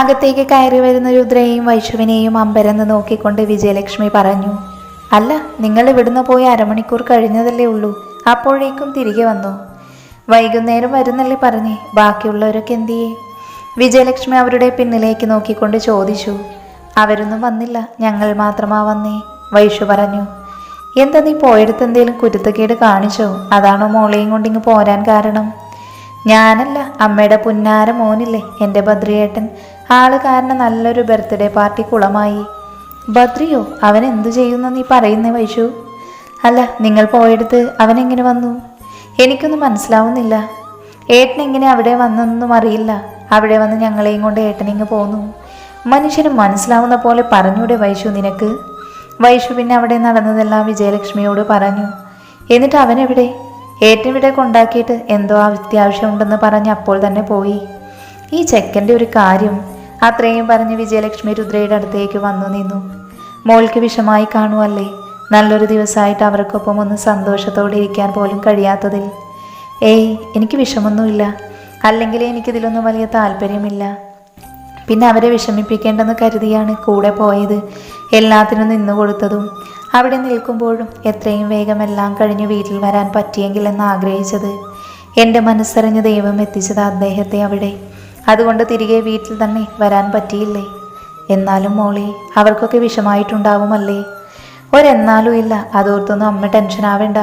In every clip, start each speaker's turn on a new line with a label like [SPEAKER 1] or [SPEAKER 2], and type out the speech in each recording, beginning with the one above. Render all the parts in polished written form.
[SPEAKER 1] അകത്തേക്ക് കയറി വരുന്ന രുദ്രയെയും വൈഷുവിനെയും അമ്പരന്ന് നോക്കിക്കൊണ്ട് വിജയലക്ഷ്മി പറഞ്ഞു, അല്ല, നിങ്ങൾ ഇവിടുന്ന് പോയി അരമണിക്കൂർ കഴിഞ്ഞതല്ലേ ഉള്ളൂ, അപ്പോഴേക്കും തിരികെ വന്നു. വൈകുന്നേരം വരുന്നല്ലേ പറഞ്ഞേ, ബാക്കിയുള്ളവരൊക്കെ എന്തിയേ? വിജയലക്ഷ്മി അവരുടെ പിന്നിലേക്ക് നോക്കിക്കൊണ്ട് ചോദിച്ചു. അവരൊന്നും വന്നില്ല, ഞങ്ങൾ മാത്രമാ വന്നേ, വൈഷു പറഞ്ഞു. എന്താ നീ പോയെടുത്ത് എന്തേലും കുരുത്തക്കേട് കാണിച്ചോ? അതാണോ മോളെയും കൊണ്ടിങ്ങ് പോരാൻ കാരണം? ഞാനല്ല, അമ്മയുടെ പുന്നാര മോനില്ലേ എൻ്റെ ബദ്രിയേട്ടൻ, ആള് കാരണം നല്ലൊരു ബർത്ത്ഡേ പാർട്ടി കുളമായി. ബദ്രിയോ? അവൻ എന്തു ചെയ്യുന്ന നീ പറയുന്നേ വൈഷു? അല്ല, നിങ്ങൾ പോയെടുത്ത് അവനെങ്ങനെ വന്നു? എനിക്കൊന്നും മനസ്സിലാവുന്നില്ല. ഏട്ടൻ എങ്ങനെ അവിടെ വന്നൊന്നും അറിയില്ല. അവിടെ വന്ന് ഞങ്ങളെയും കൊണ്ട് ഏട്ടനിങ്ങ് പോന്നു. മനുഷ്യന് മനസ്സിലാവുന്ന പോലെ പറഞ്ഞൂടെ വൈഷു നിനക്ക്? വൈഷു പിന്നെ അവിടെ നടന്നതെല്ലാം വിജയലക്ഷ്മിയോട് പറഞ്ഞു. എന്നിട്ട് അവനെവിടെ? ഏട്ടനിവിടെ കൊണ്ടാക്കിയിട്ട് എന്തോ അത്യാവശ്യമുണ്ടെന്ന് പറഞ്ഞ് അപ്പോൾ തന്നെ പോയി. ഈ ചെക്കൻ്റെ ഒരു കാര്യം. അത്രയും പറഞ്ഞ് വിജയലക്ഷ്മി രുദ്രയുടെ അടുത്തേക്ക് വന്നു നിന്നു. മോൾക്ക് വിഷമായി കാണുമല്ലേ? നല്ലൊരു ദിവസമായിട്ട് അവർക്കൊപ്പം ഒന്ന് സന്തോഷത്തോടെ ഇരിക്കാൻ പോലും കഴിയാത്തതിൽ. ഏയ്, എനിക്ക് വിഷമൊന്നുമില്ല. അല്ലെങ്കിൽ എനിക്കിതിലൊന്നും വലിയ താല്പര്യമില്ല. പിന്നെ അവരെ വിഷമിപ്പിക്കേണ്ടെന്ന് കരുതിയാണ് കൂടെ പോയത്, എല്ലാത്തിനും നിന്നു കൊടുത്തതും. അവിടെ നിൽക്കുമ്പോഴും എത്രയും വേഗം എല്ലാം കഴിഞ്ഞ് വീട്ടിൽ വരാൻ പറ്റിയെങ്കിൽ എന്ന് ആഗ്രഹിച്ചത്. എൻ്റെ മനസ്സറിഞ്ഞ് ദൈവം എത്തിച്ചത് അദ്ദേഹത്തെ അവിടെ. അതുകൊണ്ട് തിരികെ വീട്ടിൽ തന്നെ വരാൻ പറ്റിയില്ലേ? എന്നാലും മോളെ, അവർക്കൊക്കെ വിഷമായിട്ടുണ്ടാവുമല്ലേ? ഒരെന്നാലും ഇല്ല, അതോർത്തൊന്നും അമ്മ ടെൻഷൻ ആവേണ്ട.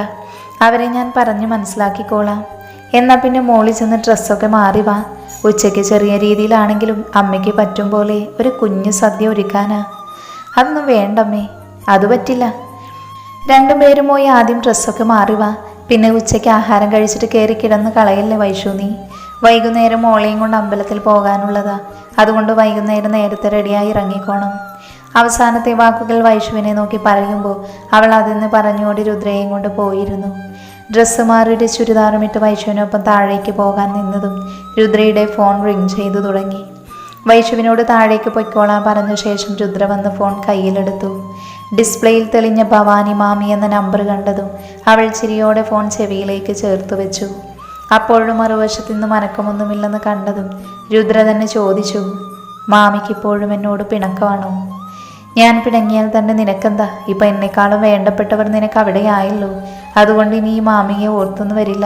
[SPEAKER 1] അവരെ ഞാൻ പറഞ്ഞ് മനസ്സിലാക്കിക്കോളാം. എന്നാൽ പിന്നെ മോളി ചെന്ന് ഡ്രസ്സൊക്കെ മാറി വാ. ഉച്ചയ്ക്ക് ചെറിയ രീതിയിലാണെങ്കിലും അമ്മയ്ക്ക് പറ്റും പോലെ ഒരു കുഞ്ഞു സദ്യ ഒരുക്കാനാ. അതൊന്നും വേണ്ടമ്മേ. അത് പറ്റില്ല. രണ്ടുപേരും പോയി ആദ്യം ഡ്രസ്സൊക്കെ മാറി വാ. പിന്നെ ഉച്ചയ്ക്ക് ആഹാരം കഴിച്ചിട്ട് കയറി കിടന്ന് കളയല്ലേ വൈഷു നീ. വൈകുന്നേരം മോളെയും കൊണ്ട് അമ്പലത്തിൽ പോകാനുള്ളതാ. അതുകൊണ്ട് വൈകുന്നേരം നേരത്തെ റെഡിയായി ഇറങ്ങിക്കോണം. അവസാനത്തെ വാക്കുകൾ വൈഷുവിനെ നോക്കി പറയുമ്പോൾ അവൾ അതെന്ന് പറഞ്ഞുകൊണ്ട് രുദ്രയെയും കൊണ്ട് പോയിരുന്നു. ഡ്രസ്സ് മാറിയിട്ട് ചുരിദാറുമിട്ട് വൈഷുവിനൊപ്പം താഴേക്ക് പോകാൻ നിന്നതും രുദ്രയുടെ ഫോൺ റിങ് ചെയ്തു തുടങ്ങി. വൈഷുവിനോട് താഴേക്ക് പൊയ്ക്കോളാൻ പറഞ്ഞ ശേഷം രുദ്ര വന്ന് ഫോൺ കയ്യിലെടുത്തു. ഡിസ്പ്ലേയിൽ തെളിഞ്ഞ ഭവാനി മാമി എന്ന നമ്പർ കണ്ടതും അവൾ ചിരിയോടെ ഫോൺ ചെവിയിലേക്ക് ചേർത്ത് വെച്ചു. അപ്പോഴും മറുവശത്തു നിന്നും അനക്കമൊന്നുമില്ലെന്ന് കണ്ടതും രുദ്ര തന്നെ ചോദിച്ചു, മാമിക്കിപ്പോഴും എന്നോട് പിണക്കമാണോ? ഞാൻ പിണങ്ങിയാൽ തന്നെ നിനക്കെന്താ? ഇപ്പം എന്നെക്കാളും വേണ്ടപ്പെട്ടവർ നിനക്ക് അവിടെയായല്ലോ. അതുകൊണ്ട് ഇനി ഈ മാമിയെ ഓർത്തൊന്നും വരില്ല.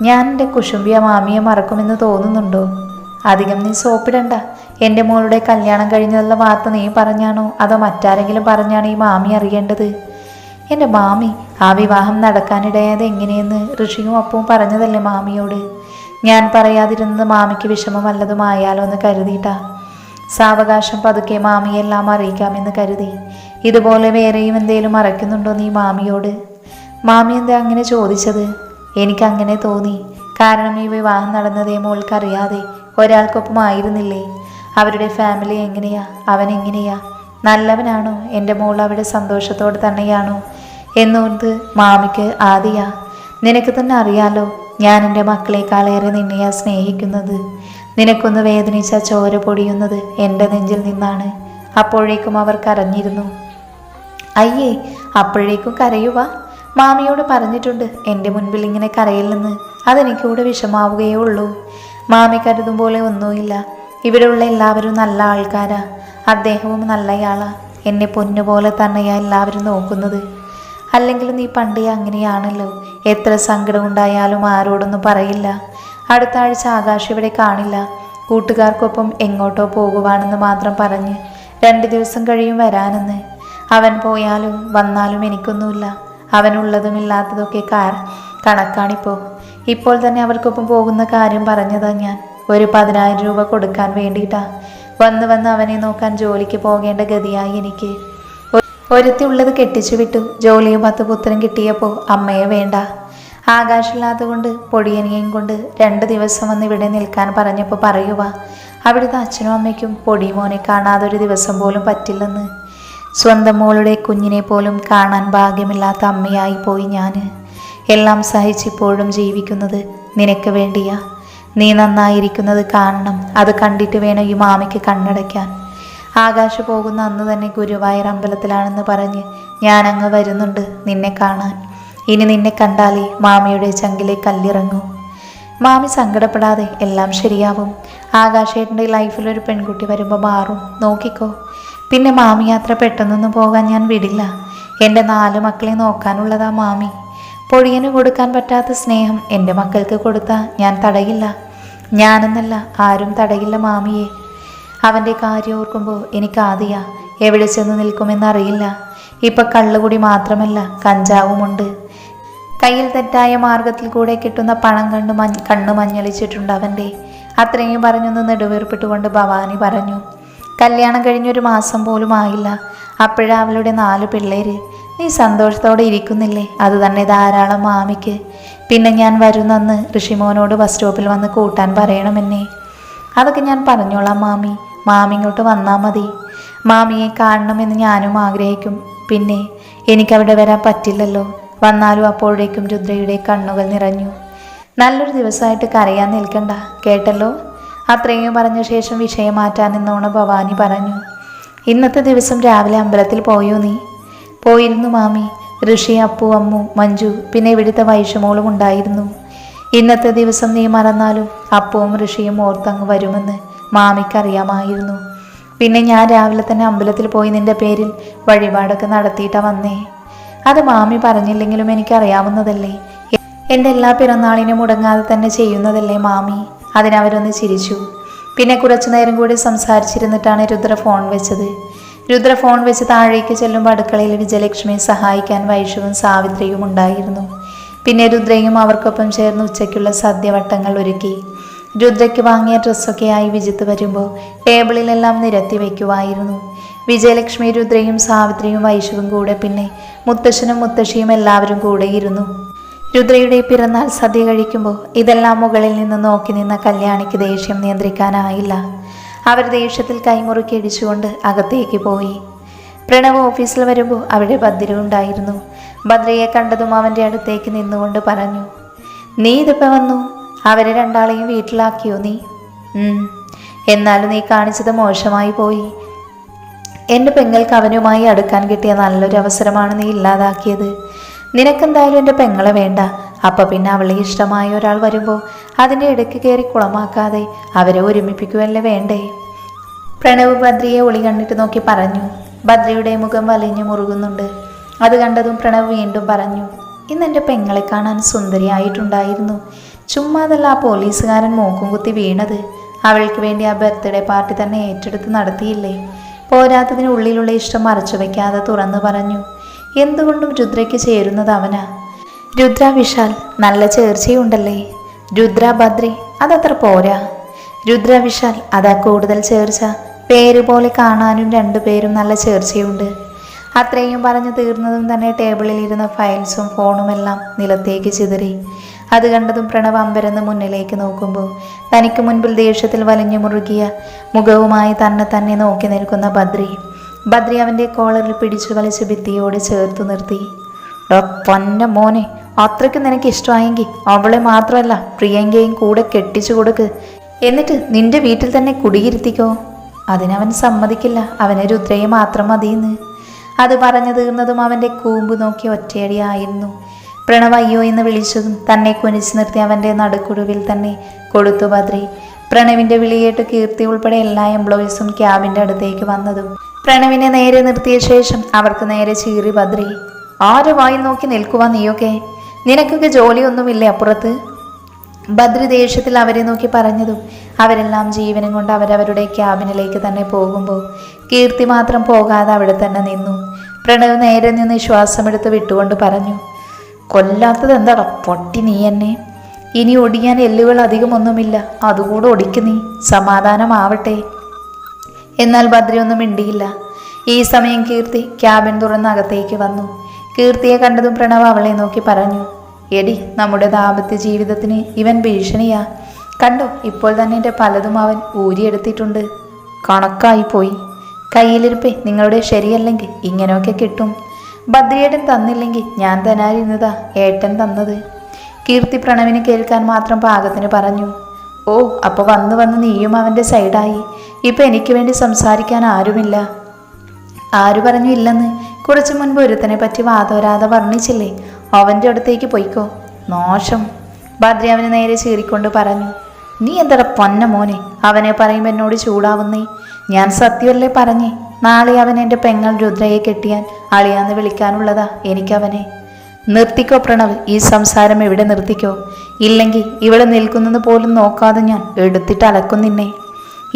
[SPEAKER 1] ഞാൻ എൻ്റെ കുശുംബിയ മാമിയെ മറക്കുമെന്ന് തോന്നുന്നുണ്ടോ? അധികം നീ സോപ്പിടണ്ട. എൻ്റെ മോളുടെ കല്യാണം കഴിഞ്ഞതുള്ള വാർത്ത നീ പറഞ്ഞാണോ അതോ മറ്റാരെങ്കിലും പറഞ്ഞാണോ ഈ മാമി അറിയേണ്ടത്? എൻ്റെ മാമി, ആ വിവാഹം നടക്കാനിടയായത് എങ്ങനെയെന്ന് ഋഷിയും അപ്പവും പറഞ്ഞതല്ലേ മാമിയോട്. ഞാൻ പറയാതിരുന്നത് മാമിക്ക് വിഷമം വല്ലതുമായാലോ എന്ന് കരുതിയിട്ടാ. സാവകാശം പതുക്കെ മാമിയെല്ലാം അറിയിക്കാമെന്ന് കരുതി. ഇതുപോലെ വേറെയും എന്തേലും മറയ്ക്കുന്നുണ്ടോ നീ മാമിയോട്? മാമി എന്താ അങ്ങനെ ചോദിച്ചത്? എനിക്കങ്ങനെ തോന്നി. കാരണം ഈ വിവാഹം നടന്നതേ മോൾക്കറിയാതെ ഒരാൾക്കൊപ്പം ആയിരുന്നില്ലേ? അവരുടെ ഫാമിലി എങ്ങനെയാ? അവൻ എങ്ങനെയാ? നല്ലവനാണോ? എൻ്റെ മോൾ അവിടെ സന്തോഷത്തോടെ തന്നെയാണോ എന്നോർത്ത് മാമിക്ക് ആദിയാ. നിനക്ക് തന്നെ അറിയാലോ, ഞാൻ എൻ്റെ മക്കളെക്കാളേറെ നിന്നെയാ സ്നേഹിക്കുന്നത്. നിനക്കൊന്ന് വേദനിച്ച ചോര പൊടിയുന്നത് എൻ്റെ നെഞ്ചിൽ നിന്നാണ്. അപ്പോഴേക്കും അവർ കരഞ്ഞിരുന്നു. അയ്യേ, അപ്പോഴേക്കും കരയുവാ? മാമിയോട് പറഞ്ഞിട്ടുണ്ട് എൻ്റെ മുൻപിൽ ഇങ്ങനെ കരയില്ലെന്ന്. അതെനിക്കൂടെ വിഷമാവുകയേ ഉള്ളൂ. മാമി കരുതും പോലെ ഒന്നുമില്ല. ഇവിടെയുള്ള എല്ലാവരും നല്ല ആൾക്കാരാ. അദ്ദേഹവും നല്ലയാളാ. എന്നെ പൊന്നുപോലെ തന്നെയാ എല്ലാവരും നോക്കുന്നത്. അല്ലെങ്കിൽ നീ പണ്ടേ അങ്ങനെയാണല്ലോ. എത്ര സങ്കടം ഉണ്ടായാലും ആരോടൊന്നും പറയില്ല. അടുത്ത ആഴ്ച ആകാശ് ഇവിടെ കാണില്ല. കൂട്ടുകാർക്കൊപ്പം എങ്ങോട്ടോ പോകുവാണെന്ന് മാത്രം പറഞ്ഞ് 2 ദിവസം കഴിയും വരാനെന്ന്. അവൻ പോയാലും വന്നാലും എനിക്കൊന്നുമില്ല. അവനുള്ളതും ഇല്ലാത്തതൊക്കെ കണക്കാണിപ്പോൾ. ഇപ്പോൾ തന്നെ അവർക്കൊപ്പം പോകുന്ന കാര്യം പറഞ്ഞതാ ഞാൻ. ഒരു 10,000 രൂപ കൊടുക്കാൻ വേണ്ടിയിട്ടാ. വന്ന് അവനെ നോക്കാൻ ജോലിക്ക് പോകേണ്ട ഗതിയായി എനിക്ക്. ഒരുത്തി ഉള്ളത് കെട്ടിച്ചു വിട്ടു. ജോലിയും 10 പുത്രൻ കിട്ടിയപ്പോൾ അമ്മയെ വേണ്ട. ആകാശമില്ലാത്ത കൊണ്ട് പൊടിയനിയെയും കൊണ്ട് 2 ദിവസം വന്ന് ഇവിടെ നിൽക്കാൻ പറഞ്ഞപ്പോൾ പറയുക, അവിടുത്തെ അച്ഛനും അമ്മയ്ക്കും പൊടിമോനെ കാണാതൊരു ദിവസം പോലും പറ്റില്ലെന്ന്. സ്വന്തം മോളുടെ കുഞ്ഞിനെ പോലും കാണാൻ ഭാഗ്യമില്ലാത്ത അമ്മയായി പോയി ഞാൻ. എല്ലാം സഹിച്ചിപ്പോഴും ജീവിക്കുന്നത് നിനക്ക് വേണ്ടിയാ. നീ നന്നായിരിക്കുന്നത് കാണണം. അത് കണ്ടിട്ട് വേണം ഈ മാമിക്ക് കണ്ണടയ്ക്കാൻ. ആകാശ് പോകുന്ന അന്ന് തന്നെ ഗുരുവായൂർ അമ്പലത്തിലാണെന്ന് പറഞ്ഞ് ഞാനങ്ങ് വരുന്നുണ്ട് നിന്നെ കാണാൻ. ഇനി നിന്നെ കണ്ടാലേ മാമിയുടെ ചങ്കിലെ കല്ലിറങ്ങൂ. മാമി സങ്കടപ്പെടാതെ, എല്ലാം ശരിയാവും. ആകാശേട്ടൻ്റെ ലൈഫിലൊരു പെൺകുട്ടി വരുമ്പോൾ മാറും, നോക്കിക്കോ. പിന്നെ മാമി യാത്ര പെട്ടെന്നൊന്നും പോകാൻ ഞാൻ വിടില്ല. എൻ്റെ 4 മക്കളെ നോക്കാനുള്ളതാ മാമി. പൊടിയന് കൊടുക്കാൻ പറ്റാത്ത സ്നേഹം എൻ്റെ മക്കൾക്ക് കൊടുത്താൽ ഞാൻ തടയില്ല. ഞാനെന്നല്ല, ആരും തടയില്ല മാമിയെ. അവൻ്റെ കാര്യം ഓർക്കുമ്പോൾ എനിക്കാദിയാ എവിടെ ചെന്ന് നിൽക്കുമെന്നറിയില്ല. ഇപ്പം കള്ളുകുടി മാത്രമല്ല, കഞ്ചാവുമുണ്ട്. കയ്യിൽ തെറ്റായ മാർഗത്തിൽ കൂടെ കിട്ടുന്ന പണം കണ്ണു മഞ്ഞളിച്ചിട്ടുണ്ട് അവൻ്റെ. അത്രയും പറഞ്ഞൊന്ന് നെടുവേർപ്പെട്ടുകൊണ്ട് ഭവാനി പറഞ്ഞു. കല്യാണം കഴിഞ്ഞൊരു മാസം പോലും ആയില്ല, അപ്പോഴാ അവളുടെ 4 പിള്ളേര്. നീ സന്തോഷത്തോടെ ഇരിക്കുന്നില്ലേ? അത് തന്നെ ധാരാളം മാമിക്ക്. പിന്നെ ഞാൻ വരുന്നന്ന് ഋഷിമോനോട് ബസ് സ്റ്റോപ്പിൽ വന്ന് കൂട്ടാൻ പറയണമെന്നേ. അതൊക്കെ ഞാൻ പറഞ്ഞോളാം മാമി. മാമി ഇങ്ങോട്ട് വന്നാൽ മതി. മാമിയെ കാണണമെന്ന് ഞാനും ആഗ്രഹിക്കും. പിന്നെ എനിക്കവിടെ വരാൻ പറ്റില്ലല്ലോ. വന്നാലും അപ്പോഴേക്കും രുദ്രയുടെ കണ്ണുകൾ നിറഞ്ഞു. നല്ലൊരു ദിവസമായിട്ട് കരയാൻ നിൽക്കണ്ട കേട്ടല്ലോ. അത്രയും പറഞ്ഞ ശേഷം വിഷയം മാറ്റാൻ നിന്നോണം ഭവാനി പറഞ്ഞു. ഇന്നത്തെ ദിവസം രാവിലെ അമ്പലത്തിൽ പോയോ നീ? പോയിരുന്നു മാമി. ഋഷി, അപ്പു, അമ്മു, മഞ്ജു, പിന്നെ ഇവിടുത്തെ വൈഷമോളും ഉണ്ടായിരുന്നു. ഇന്നത്തെ ദിവസം നീ മറന്നാലും അപ്പുവും ഋഷിയും ഓർത്തങ്ങ് വരുമെന്ന് മാമിക്കറിയാമായിരുന്നു. പിന്നെ ഞാൻ രാവിലെ തന്നെ അമ്പലത്തിൽ പോയി നിന്റെ പേരിൽ വഴിപാടൊക്കെ നടത്തിയിട്ടാ വന്നേ. അത് മാമി പറഞ്ഞില്ലെങ്കിലും എനിക്കറിയാവുന്നതല്ലേ. എൻ്റെ എല്ലാ പിറന്നാളിനും മുടങ്ങാതെ തന്നെ ചെയ്യുന്നതല്ലേ മാമി. അതിനവരൊന്ന് ചിരിച്ചു. പിന്നെ കുറച്ചു നേരം കൂടി സംസാരിച്ചിരുന്നിട്ടാണ് രുദ്ര ഫോൺ വെച്ചത്. രുദ്ര ഫോൺ വെച്ച് താഴേക്ക് ചെല്ലുമ്പോൾ അടുക്കളയിൽ വിജയലക്ഷ്മിയെ സഹായിക്കാൻ വൈഷുവും സാവിത്രിയും ഉണ്ടായിരുന്നു. പിന്നെ രുദ്രയും അവർക്കൊപ്പം ചേർന്ന് ഉച്ചയ്ക്കുള്ള സദ്യവട്ടങ്ങൾ ഒരുക്കി. രുദ്രയ്ക്ക് വാങ്ങിയ ഡ്രസ്സൊക്കെയായി വിജിത്ത് വരുമ്പോൾ ടേബിളിലെല്ലാം നിരത്തി വയ്ക്കുമായിരുന്നു. വിജയലക്ഷ്മി, രുദ്രയും സാവിത്രിയും വൈഷുവും കൂടെ, പിന്നെ മുത്തശ്ശനും മുത്തശ്ശിയും എല്ലാവരും കൂടെ ഇരുന്നു. രുദ്രയുടെ പിറന്നാൾ സദ്യ കഴിക്കുമ്പോൾ ഇതെല്ലാം മുകളിൽ നിന്ന് നോക്കി നിന്ന കല്യാണിക്ക് ദേഷ്യം നിയന്ത്രിക്കാനായില്ല. അവർ ദേഷ്യത്തിൽ കൈമുറുക്കി ഇടിച്ചുകൊണ്ട് അകത്തേക്ക് പോയി. പ്രണവ് ഓഫീസിൽ വരുമ്പോൾ അവിടെ ഭദ്ര ഉണ്ടായിരുന്നു. ഭദ്രയെ കണ്ടതും അവൻ്റെ അടുത്തേക്ക് നിന്നുകൊണ്ട് പറഞ്ഞു, നീ ഇതിപ്പോൾ വന്നു? അവരെ 2 വീട്ടിലാക്കിയോ നീ? എന്നാലും നീ കാണിച്ചത് മോശമായി പോയി. എൻ്റെ പെങ്ങൾക്ക് അവനുമായി അടുക്കാൻ കിട്ടിയ നല്ലൊരു അവസരമാണ് നീ ഇല്ലാതാക്കിയത്. നിനക്കെന്തായാലും എൻ്റെ പെങ്ങളെ വേണ്ട. അപ്പം പിന്നെ അവളെ ഇഷ്ടമായ ഒരാൾ വരുമ്പോൾ അതിൻ്റെ ഇടയ്ക്ക് കയറി കുളമാക്കാതെ അവരെ ഒരുമിപ്പിക്കുവല്ലേ വേണ്ടേ? പ്രണവ് ഭദ്രയെ ഒളി കണ്ടിട്ട് നോക്കി പറഞ്ഞു. ഭദ്രയുടെ മുഖം വലിഞ്ഞു മുറുകുന്നുണ്ട്. അത് കണ്ടതും പ്രണവ് വീണ്ടും പറഞ്ഞു, ഇന്ന് എൻ്റെ പെങ്ങളെ കാണാൻ സുന്ദരിയായിട്ടുണ്ടായിരുന്നു. ചുമ്മാതല്ല ആ പോലീസുകാരൻ മൂക്കും കുത്തി വീണത്. അവൾക്ക് വേണ്ടി ആ ബർത്ത്ഡേ പാർട്ടി തന്നെ ഏറ്റെടുത്ത് നടത്തിയില്ലേ? പോരാത്തതിന് ഉള്ളിലുള്ള ഇഷ്ടം മറച്ചു വയ്ക്കാതെ തുറന്നു പറഞ്ഞു, എന്തുകൊണ്ടും രുദ്രയ്ക്ക് ചേരുന്നത് അവനാ. രുദ്ര വിശാൽ നല്ല ചേർച്ചയുണ്ടല്ലേ. രുദ്ര ഭദ്രി അതത്ര പോരാ. രുദ്ര വിശാൽ അതാ കൂടുതൽ ചേർച്ച. പേര് പോലെ കാണാനും 2 പേരും നല്ല ചേർച്ചയുണ്ട്. അത്രയും പറഞ്ഞു തീർന്നതും തന്നെ ടേബിളിൽ ഇരുന്ന ഫയൽസും ഫോണുമെല്ലാം നിലത്തേക്ക് ചിതറി. അത് കണ്ടതും പ്രണവ് അമ്പരന്ന് മുന്നിലേക്ക് നോക്കുമ്പോൾ തനിക്ക് മുൻപിൽ ദേഷ്യത്തിൽ വലിഞ്ഞു മുറുകിയ മുഖവുമായി തന്നെ നോക്കി നിൽക്കുന്ന ഭദ്രി അവൻ്റെ കോളറിൽ പിടിച്ചു വലിച്ച് ഭിത്തിയോട് ചേർത്തു നിർത്തി. പൊന്ന മോനെ, അത്രയ്ക്ക് നിനക്ക് ഇഷ്ടമായെങ്കിൽ അവളെ മാത്രമല്ല പ്രിയങ്കയും കൂടെ കെട്ടിച്ചു കൊടുക്ക്. എന്നിട്ട് നിന്റെ വീട്ടിൽ തന്നെ കുടിയിരുത്തിക്കോ. അതിനവൻ സമ്മതിക്കില്ല. അവന് രുദ്രയെ മാത്രം മതിയെന്ന്. അത് പറഞ്ഞു തീർന്നതും അവൻ്റെ കൂമ്പ് നോക്കി ഒറ്റയടിയായിരുന്നു. പ്രണവ് അയ്യോ എന്ന് വിളിച്ചതും തന്നെ കുനിച്ചു നിർത്തി അവൻ്റെ നടുക്കുടുവിൽ തന്നെ കൊടുത്തു ഭദ്രി. പ്രണവിൻ്റെ വിളിയേട്ട് കീർത്തി ഉൾപ്പെടെ എല്ലാ എംപ്ലോയീസും ക്യാബിൻ്റെ അടുത്തേക്ക് വന്നതും പ്രണവിനെ നേരെ നിർത്തിയ ശേഷം അവർക്ക് നേരെ ചീറി ഭദ്രി. ആരെ വായിൽ നോക്കി നിൽക്കുവാ നീയൊക്കെ? നിനക്കൊക്കെ ജോലിയൊന്നുമില്ലേ അപ്പുറത്ത്? ഭദ്രി ദേഷ്യത്തിൽ അവരെ നോക്കി പറഞ്ഞതും അവരെല്ലാം ജീവനും കൊണ്ട് അവരവരുടെ ക്യാബിനിലേക്ക് തന്നെ പോകുമ്പോൾ കീർത്തി മാത്രം പോകാതെ അവിടെ തന്നെ നിന്നു. പ്രണവ് നേരെ നിന്ന് ശ്വാസമെടുത്ത് വിട്ടുകൊണ്ട് പറഞ്ഞു, കൊല്ലാത്തത് എന്താടാ പൊട്ടി നീ എന്നെ. ഇനി ഒടിയാൻ എല്ലുകൾ അധികമൊന്നുമില്ല, അതുകൂടെ ഒടിക്ക് നീ. സമാധാനമാവട്ടെ. എന്നാൽ ഭദ്രി ഒന്നും മിണ്ടിയില്ല. ഈ സമയം കീർത്തി ക്യാബിൻ തുറന്ന് അകത്തേക്ക് വന്നു. കീർത്തിയെ കണ്ടതും പ്രണവ് അവളെ നോക്കി പറഞ്ഞു, എടി, നമ്മുടെ ദാമ്പത്യ ജീവിതത്തിന് ഇവൻ ഭീഷണിയാ. കണ്ടോ, ഇപ്പോൾ തന്നെ എൻ്റെ പലതും അവൻ ഊരിയെടുത്തിട്ടുണ്ട്. കണക്കായിപ്പോയി. കയ്യിലിരിപ്പേ നിങ്ങളുടെ ശരിയല്ലെങ്കിൽ ഇങ്ങനെയൊക്കെ കിട്ടും. ഭദ്രയേട്ടൻ തന്നില്ലെങ്കിൽ ഞാൻ തന്നായിരുന്നതാ ഏട്ടൻ തന്നത്. കീർത്തി പ്രണവിന് കേൾക്കാൻ മാത്രം പാകത്തിന് പറഞ്ഞു. ഓ, അപ്പോൾ വന്ന് നീയും അവൻ്റെ സൈഡായി. ഇപ്പം എനിക്ക് വേണ്ടി സംസാരിക്കാൻ ആരുമില്ല. ആരു പറഞ്ഞു ഇല്ലെന്ന്? കുറച്ചു മുൻപ് ഒരുത്തനെ പറ്റി വാതോരാതെ വർണ്ണിച്ചില്ലേ? അവൻ്റെ അടുത്തേക്ക് പോയിക്കോ. നോഷം. ഭദ്ര അവന് നേരെ ചീറിക്കൊണ്ട് പറഞ്ഞു. നീ എന്താ പൊന്ന മോനെ, അവനെ പറയുമ്പോൾ എന്നോട് ചൂടാവുന്നേ? ഞാൻ സത്യമല്ലേ പറഞ്ഞേ? നാളെ അവൻ എൻ്റെ പെങ്ങൾ രുദ്രയെ കെട്ടിയാൻ അളിയാന്ന് വിളിക്കാനുള്ളതാ എനിക്കവനെ. നിർത്തിക്കോ പ്രണവ്, ഈ സംസാരം എവിടെ നിർത്തിക്കോ. ഇല്ലെങ്കിൽ ഇവിടെ നിൽക്കുന്നത് പോലും നോക്കാതെ ഞാൻ എടുത്തിട്ട് അലക്കും നിന്നെ.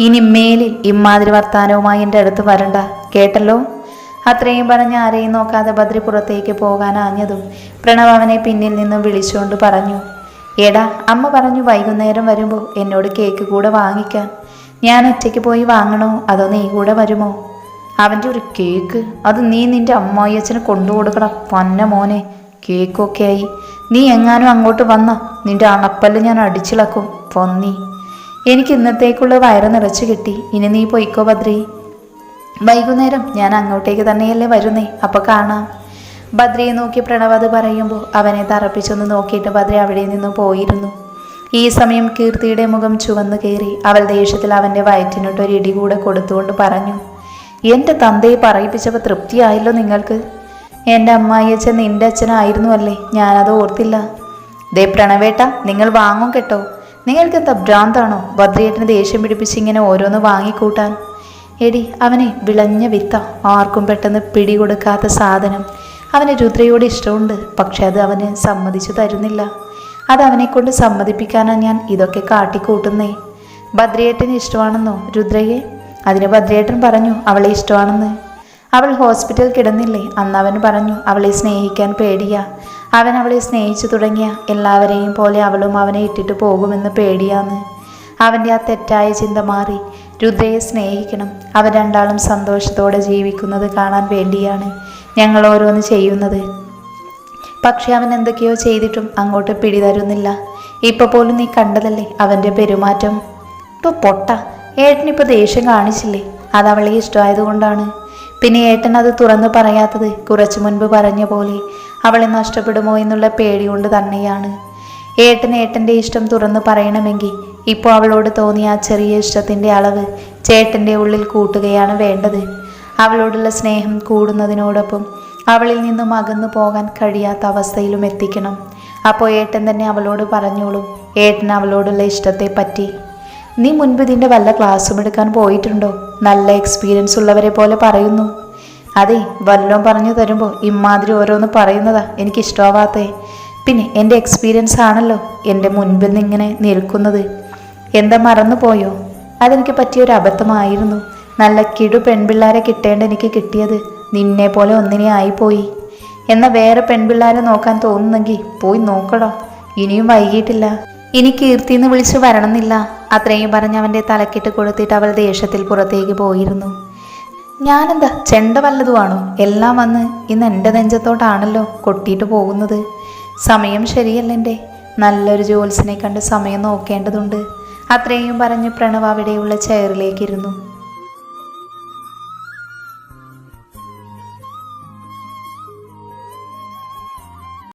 [SPEAKER 1] ഇനി മേലിൽ ഇമ്മാതിരി വർത്താനവുമായി എൻ്റെ അടുത്ത് വരണ്ട, കേട്ടല്ലോ? അത്രയും പറഞ്ഞ് ആരെയും നോക്കാതെ ബദ്രി പുറത്തേക്ക് പോകാനാഞ്ഞതും പ്രണവ് അവനെ പിന്നിൽ നിന്നും വിളിച്ചുകൊണ്ട് പറഞ്ഞു. എടാ, അമ്മ പറഞ്ഞു വൈകുന്നേരം വരുമ്പോൾ എന്നോട് കേക്ക് കൂടെ വാങ്ങിക്കാൻ. ഞാൻ ഒറ്റയ്ക്ക് പോയി വാങ്ങണോ അതോ നീ കൂടെ വരുമോ? അവൻ്റെ ഒരു കേക്ക്, അത് നീ നിൻ്റെ അമ്മായി അച്ഛനെ കൊണ്ടുകൊടുക്കട പൊന്ന മോനെ. കേക്കൊക്കെ ആയി നീ എങ്ങാനും അങ്ങോട്ട് വന്ന നിൻ്റെ അണപ്പല്ല് ഞാൻ അടിച്ചിളക്കും പൊന്നി. എനിക്ക് ഇന്നത്തേക്കുള്ള വയറ് നിറച്ച് കിട്ടി. ഇനി നീ പൊയ്ക്കോ ബദ്രി. വൈകുന്നേരം ഞാൻ അങ്ങോട്ടേക്ക് തന്നെയല്ലേ വരുന്നേ, അപ്പോൾ കാണാം. ബദ്രയെ നോക്കി പ്രണവ് അത് പറയുമ്പോൾ അവനെ തറപ്പിച്ചൊന്ന് നോക്കിയിട്ട് ബദ്ര അവിടെ നിന്ന് പോയിരുന്നു. ഈ സമയം കീർത്തിയുടെ മുഖം ചുവന്നു കയറി. അവൾ ദേഷ്യത്തിൽ അവൻ്റെ വയറ്റിനിട്ടൊരു ഇടി കൂടെ കൊടുത്തുകൊണ്ട് പറഞ്ഞു. എൻ്റെ തന്തയെ പറയിപ്പിച്ചപ്പോൾ തൃപ്തിയായല്ലോ നിങ്ങൾക്ക്. എൻ്റെ അമ്മായിയച്ഛൻ നിൻ്റെ അച്ഛനായിരുന്നു അല്ലേ? ഞാനത് ഓർത്തില്ല. ദേ പ്രണവേട്ട, നിങ്ങൾ വാങ്ങും കേട്ടോ. നിങ്ങൾക്ക് എന്താ ഭ്രാന്താണോ ബദ്രിയേട്ടന് ദേഷ്യം പിടിപ്പിച്ച് ഇങ്ങനെ ഓരോന്ന് വാങ്ങിക്കൂട്ടാൻ? എടി, അവനെ വിളഞ്ഞ വിത്ത, ആർക്കും പെട്ടെന്ന് പിടികൊടുക്കാത്ത സാധനം. അവന് രുദ്രയോട് ഇഷ്ടമുണ്ട്, പക്ഷെ അത് അവന് സമ്മതിച്ചു തരുന്നില്ല. അത് അവനെ കൊണ്ട് സമ്മതിപ്പിക്കാനാണ് ഞാൻ ഇതൊക്കെ കാട്ടിക്കൂട്ടുന്നേ. ബദ്രിയേട്ടന് ഇഷ്ടമാണെന്നോ രുദ്രയെ? അതിന് ബദ്രിയേട്ടൻ പറഞ്ഞു അവളെ ഇഷ്ടമാണെന്ന്. അവൾ ഹോസ്പിറ്റൽ കിടന്നില്ലേ, അന്ന് അവൻ പറഞ്ഞു അവളെ സ്നേഹിക്കാൻ പേടിയാ. അവൻ അവളെ സ്നേഹിച്ചു തുടങ്ങിയ എല്ലാവരെയും പോലെ അവളും അവനെ ഇട്ടിട്ട് പോകുമെന്ന് പേടിയാന്ന്. അവൻ്റെ ആ തെറ്റായ ചിന്ത മാറി. രുദ്രയെ സ്നേഹിക്കണം, അവർ രണ്ടാളും സന്തോഷത്തോടെ ജീവിക്കുന്നത് കാണാൻ വേണ്ടിയാണ് ഞങ്ങൾ ഓരോന്ന് ചെയ്യുന്നത്. പക്ഷെ അവൻ എന്തൊക്കെയോ ചെയ്തിട്ടും അങ്ങോട്ട് പിടിതരുന്നില്ല. ഇപ്പൊ പോലും നീ കണ്ടതല്ലേ അവൻ്റെ പെരുമാറ്റം. ഇപ്പോൾ പൊട്ട ഏട്ടനിപ്പോൾ ദേഷ്യം കാണിച്ചില്ലേ? അത് അവളെ ഇഷ്ടമായതുകൊണ്ടാണ്. പിന്നെ ഏട്ടൻ അത് തുറന്നു പറയാത്തത് കുറച്ചു മുൻപ് പറഞ്ഞ പോലെ അവളെ നഷ്ടപ്പെടുമോ എന്നുള്ള പേടി കൊണ്ട് തന്നെയാണ്. ഏട്ടൻ്റെ ഇഷ്ടം തുറന്നു പറയണമെങ്കിൽ ഇപ്പോൾ അവളോട് തോന്നിയ ആ ചെറിയ ഇഷ്ടത്തിൻ്റെ അളവ് ചേട്ടൻ്റെ ഉള്ളിൽ കൂട്ടുകയാണ് വേണ്ടത്. അവളോടുള്ള സ്നേഹം കൂടുന്നതിനോടൊപ്പം അവളിൽ നിന്നും അകന്നു പോകാൻ കഴിയാത്ത അവസ്ഥയിലും എത്തിക്കണം. അപ്പോൾ ഏട്ടൻ തന്നെ അവളോട് പറഞ്ഞോളും ഏട്ടൻ അവളോടുള്ള ഇഷ്ടത്തെ പറ്റി. നീ മുൻപ് ഇതിൻ്റെ വല്ല ക്ലാസ്സും എടുക്കാൻ പോയിട്ടുണ്ടോ? നല്ല എക്സ്പീരിയൻസ് ഉള്ളവരെ പോലെ പറയുന്നു. അതെ, വല്ലതും പറഞ്ഞു തരുമ്പോൾ ഇമ്മാതിരി ഓരോന്ന് പറയുന്നതാ എനിക്കിഷ്ടമാവാത്തേ. പിന്നെ എൻ്റെ എക്സ്പീരിയൻസ് ആണല്ലോ എൻ്റെ മുൻപിൽ നിന്നിങ്ങനെ നിൽക്കുന്നത്. എന്താ മറന്നു പോയോ? അതെനിക്ക് പറ്റിയൊരു അബദ്ധമായിരുന്നു. നല്ല കിടു പെൺപിള്ളാരെ കിട്ടേണ്ട എനിക്ക് കിട്ടിയത് നിന്നെ പോലെ ഒന്നിനെ ആയിപ്പോയി. എന്നാൽ വേറെ പെൺപിള്ളാരെ നോക്കാൻ തോന്നുന്നെങ്കിൽ പോയി നോക്കടോ, ഇനിയും വൈകിട്ടില്ല. ഇനി കീർത്തിന്ന് വിളിച്ച് വരണമെന്നില്ല. അത്രയും പറഞ്ഞ് അവൻ്റെ തലക്കിട്ട് കൊടുത്തിട്ട് അവൾ ദേഷ്യത്തിൽ പുറത്തേക്ക് പോയിരുന്നു. ഞാനെന്താ ചെണ്ട വല്ലതുമാണോ? എല്ലാം വന്ന് ഇന്ന് എൻ്റെ നെഞ്ചത്തോട്ടാണല്ലോ കൊട്ടിയിട്ട് പോകുന്നത്. സമയം ശരിയല്ലെൻ്റെ, നല്ലൊരു ജോത്സ്യനെ കണ്ട് സമയം നോക്കേണ്ടതുണ്ട്. അത്രയും പറഞ്ഞ് പ്രണവ് അവിടെയുള്ള ചെയറിലേക്കിരുന്നു.